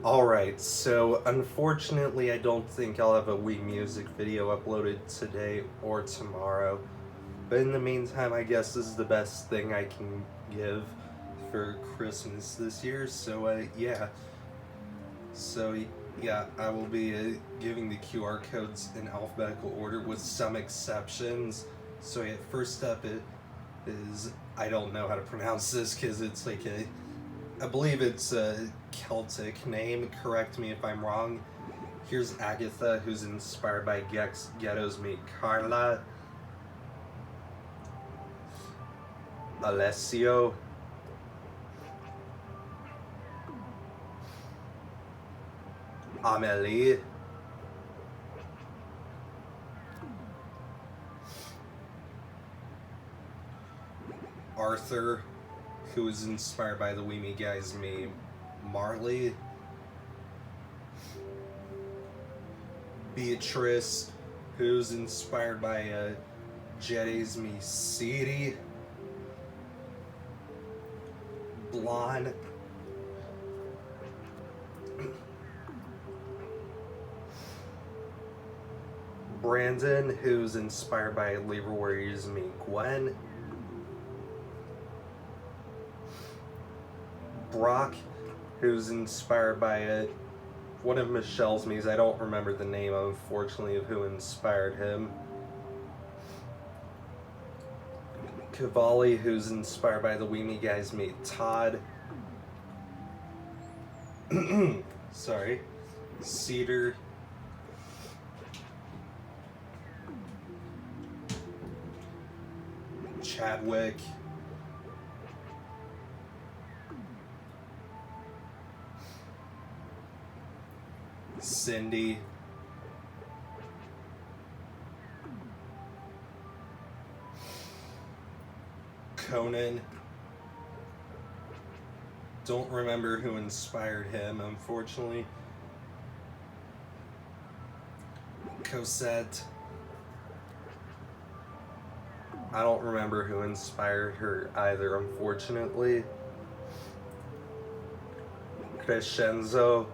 Alright, so unfortunately I don't think I'll have a Wii music video uploaded today or tomorrow. But in the meantime, I guess this is the best thing I can give for Christmas this year, so yeah. So yeah, I will be giving the QR codes in alphabetical order with some exceptions. So yeah, first up is, I don't know how to pronounce this because it's like I believe it's a Celtic name, correct me if I'm wrong. Here's Agatha, who's inspired by Ghetto's meet Carla. Alessio. Amelie. Arthur, who is inspired by the Weemy Guys meme Marley. Beatrice, who's inspired by Jetty's me City. Blonde. Brandon, who's inspired by Labor Warriors me Gwen. Brock, who's inspired by one of Michelle's memes. I don't remember the name, unfortunately, of who inspired him. Cavalli, who's inspired by the Weemy Guys meet Todd. Sorry. Cedar. Chadwick. Cindy. Conan. Don't remember who inspired him, unfortunately. Cosette. I don't remember who inspired her either, unfortunately. Crescenzo.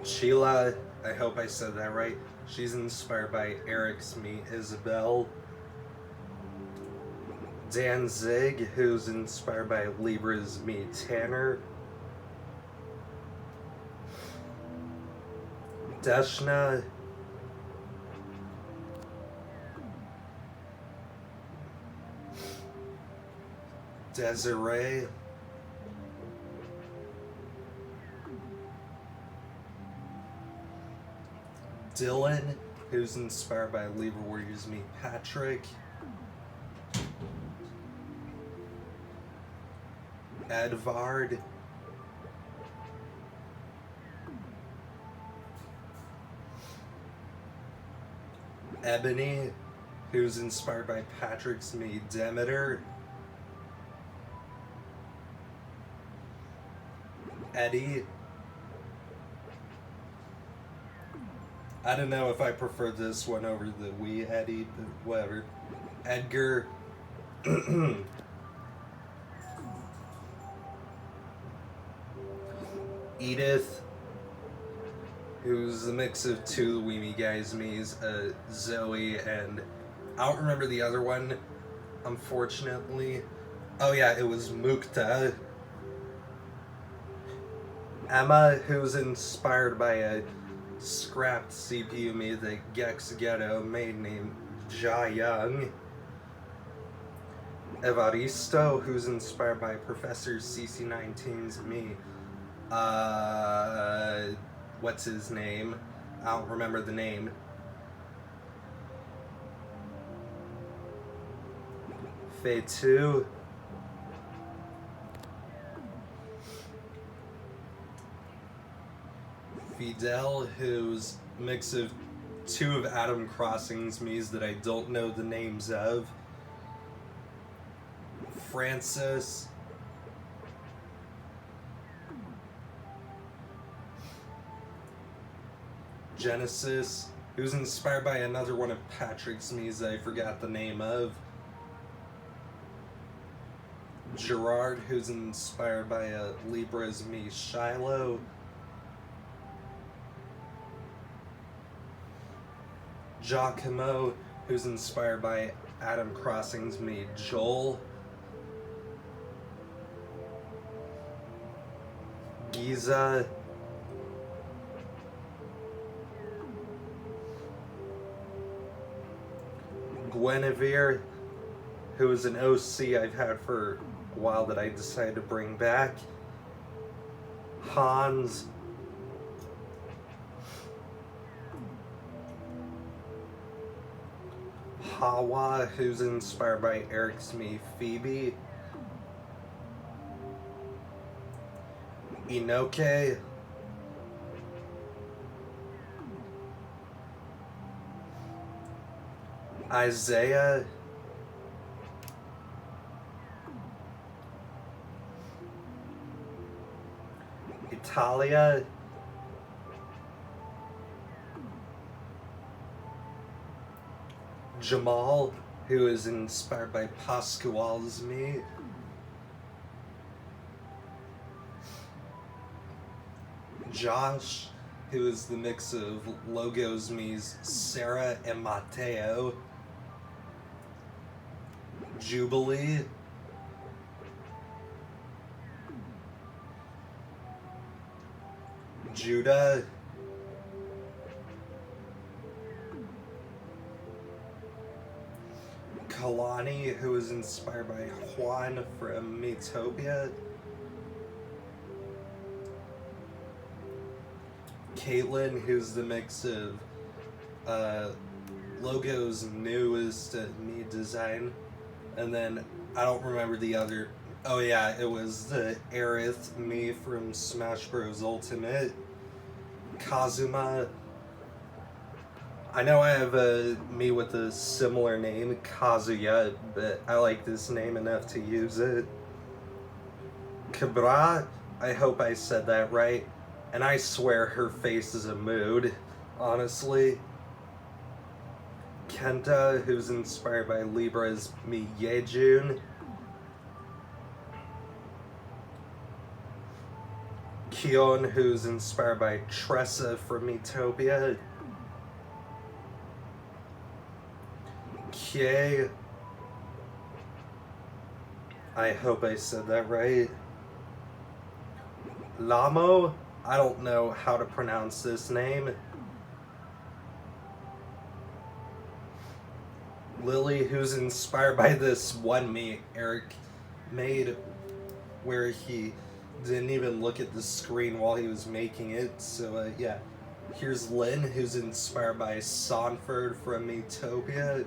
Sheila, I hope I said that right. She's inspired by Eric's me Isabel. Danzig, who's inspired by Libra's me Tanner. Deshna. Desiree. Dylan, who's inspired by Libra Warriors me Patrick. Edvard. Ebony, who's inspired by Patrick's me Demeter. Eddie. I don't know if I prefer this one over the Wii Eddie, but whatever. Edgar. Edith, who's a mix of two Weemy Guys me's, Zoe and I don't remember the other one, unfortunately. Oh yeah, it was Mukta. Emma, who's inspired by a scrapped CPU me that Gex Ghetto made named Ja Young. Evaristo, who's inspired by Professor CC19's me. What's his name? I don't remember the name. Fei2. Fidel, who's a mix of two of Adam Crossing's me's that I don't know the names of. Francis. Genesis, who's inspired by another one of Patrick's me's that I forgot the name of. Gerard, who's inspired by Libra's Miis Shiloh. Giacomo, who's inspired by Adam Crossing's Miis Joel. Giza, Guinevere, who is an OC I've had for a while that I decided to bring back. Hans, Hawa, who's inspired by Eric's Me Phoebe. Inoke, Isaiah, Italia, Jamal, who is inspired by Pasquale's Me. Josh, who is the mix of Logos Me's Sarah and Mateo. Jubilee, Judah, Kalani, who is inspired by Juan from Metopia. Caitlin, who's the mix of Logo's newest Me design. And then, I don't remember the other. Oh yeah, it was the Aerith Me from Smash Bros. Ultimate. Kazuma. I know I have a Me with a similar name, Kazuya, but I like this name enough to use it. Kabra, I hope I said that right. And I swear her face is a mood, honestly. Kenta, who's inspired by Libra's Mi Yejun. Kion, who's inspired by Tressa from Metopia. Kie, I hope I said that right. Lamo, I don't know how to pronounce this name. Lily, who's inspired by this one Me Eric made, where he didn't even look at the screen while he was making it. So yeah, here's Lynn, who's inspired by Sonford from Metopia.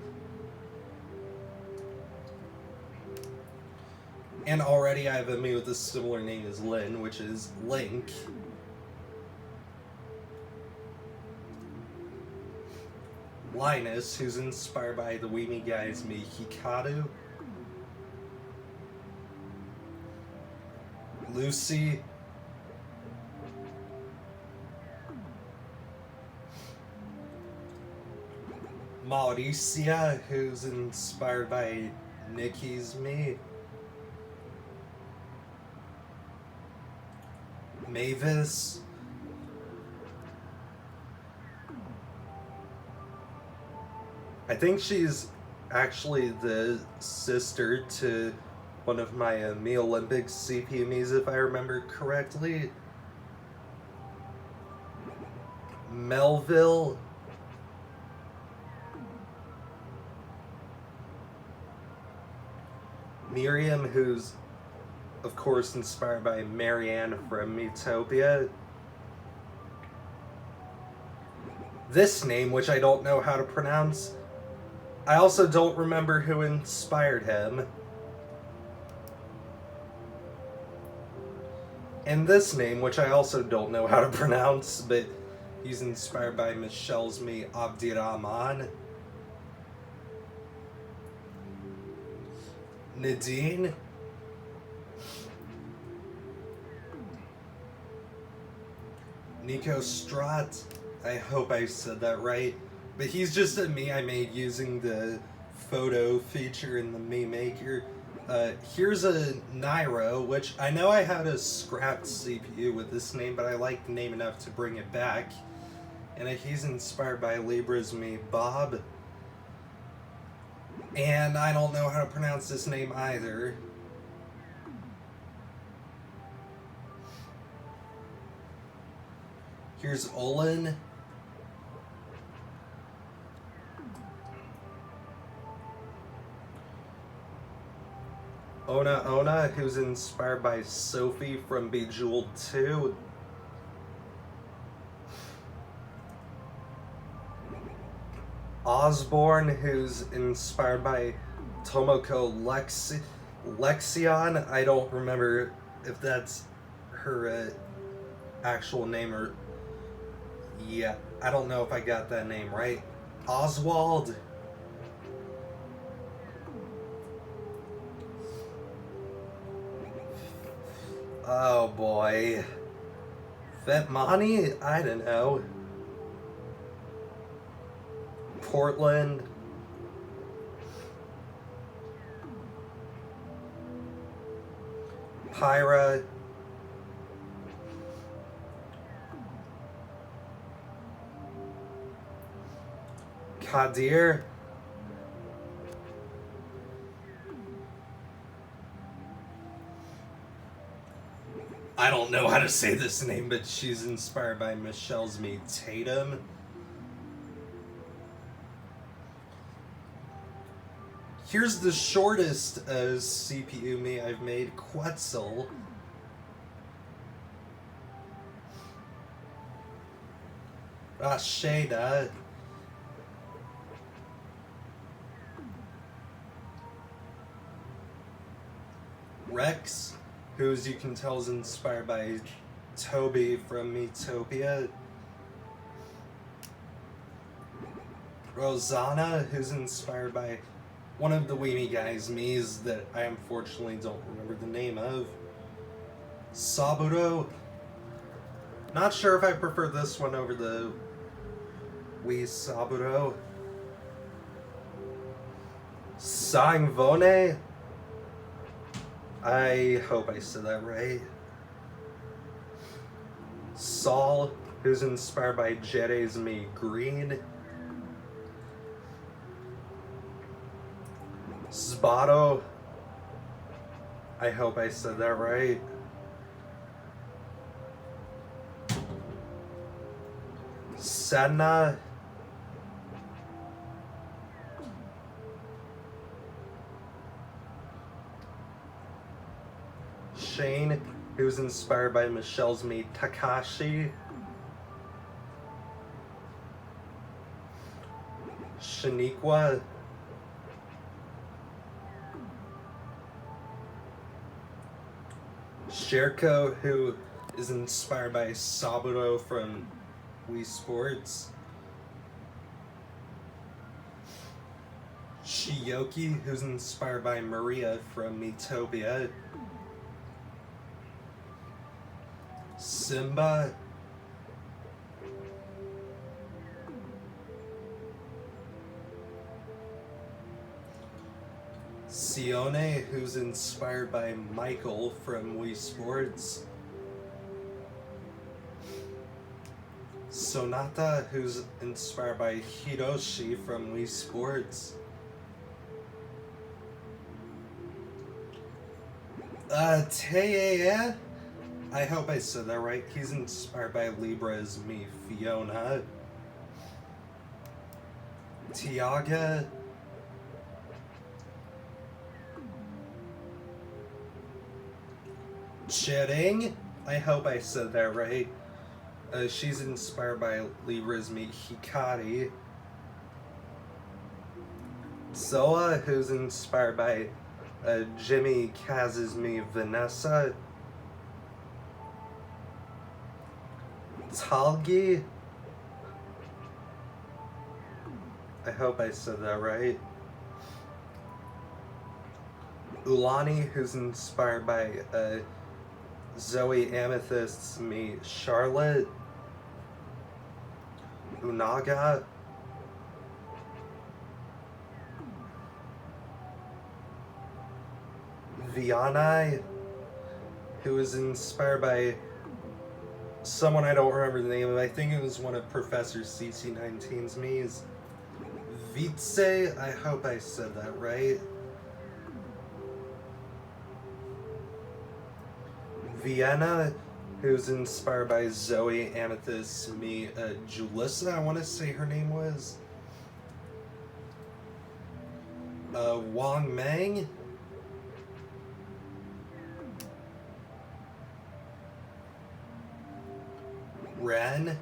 And already I have a Me with a similar name as Lynn, which is Link. Linus, who's inspired by the Weemy Guy's Me Hikaru. Lucy. Mauricia, who's inspired by Nikki's Me. Mavis. I think she's actually the sister to one of my Me Olympics CPMEs, if I remember correctly. Melville. Miriam, who's of course inspired by Marianne from Metopia. This name, which I don't know how to pronounce. I also don't remember who inspired him. And this name, which I also don't know how to pronounce, but he's inspired by Michelle's Me Abdirahman. Nadine. Nico Strat. I hope I said that right. But he's just a Me I made using the photo feature in the Me Maker. Here's a Nairo, which I know I had a scrapped CPU with this name, but I like the name enough to bring it back. And he's inspired by Libra's me, Bob. And I don't know how to pronounce this name either. Here's Olin. Ona, who's inspired by Sophie from Bejeweled 2. Osborne, who's inspired by Tomoko Lexion. I don't remember if that's her actual name or... Yeah, I don't know if I got that name right. Oswald. Oh boy. Vetmani? I don't know. Portland. Pyra. Kadir. I don't know how to say this name, but she's inspired by Michelle's me, Tatum. Here's the shortest CPU me I've made, Quetzal. Rasheda. Rex, who, as you can tell, is inspired by Toby from Metopia. Rosanna, who's inspired by one of the Weenie guys, Miis, that I unfortunately don't remember the name of. Saburo. Not sure if I prefer this one over the Wii Saburo. Sangvone. I hope I said that right. Saul, who's inspired by Jed's me, Green. Sbato. I hope I said that right. Senna. Shane, who's inspired by Michelle's me, Takashi. Shaniqua. Sherko, who is inspired by Saburo from Wii Sports. Shiyoki, who's inspired by Maria from Metopia. Simba. Sione, who's inspired by Michael from Wii Sports. Sonata, who's inspired by Hiroshi from Wii Sports. Teye, I hope I said that right. He's inspired by Libra's me, Fiona. Tiaga. Chering, I hope I said that right. She's inspired by Libra's me, Hikari. Zoa, who's inspired by Jimmy Kaz's me, Vanessa. Talgi. I hope I said that right. Ulani, who's inspired by Zoe Amethyst's me, Charlotte. Unaga. Vianney, who is inspired by someone I don't remember the name of. I think it was one of Professor CC19's Miis. Vitze, I hope I said that right. Vienna, who's inspired by Zoe, Amethyst, me, Julissa, I want to say her name was. Wang Meng. Ren.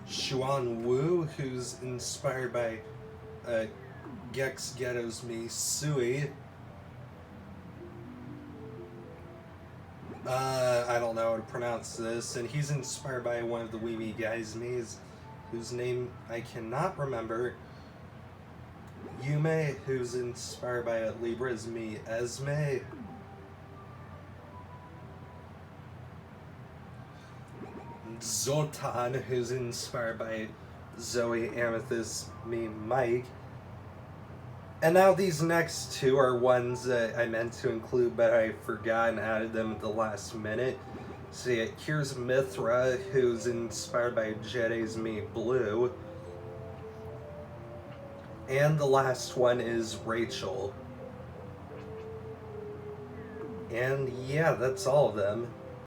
Xuan Wu, who's inspired by Gex Ghetto's me, Sui. I don't know how to pronounce this, and he's inspired by one of the Wii Me guys' Miis, whose name I cannot remember. Yume, who's inspired by Libra's me, Esme. Zoltan, who's inspired by Zoe, Amethyst, me, Mike. And now these next two are ones that I meant to include, but I forgot and added them at the last minute. So yeah, here's Mithra, who's inspired by Jed's me, Blue. And the last one is Rachel. And yeah, that's all of them.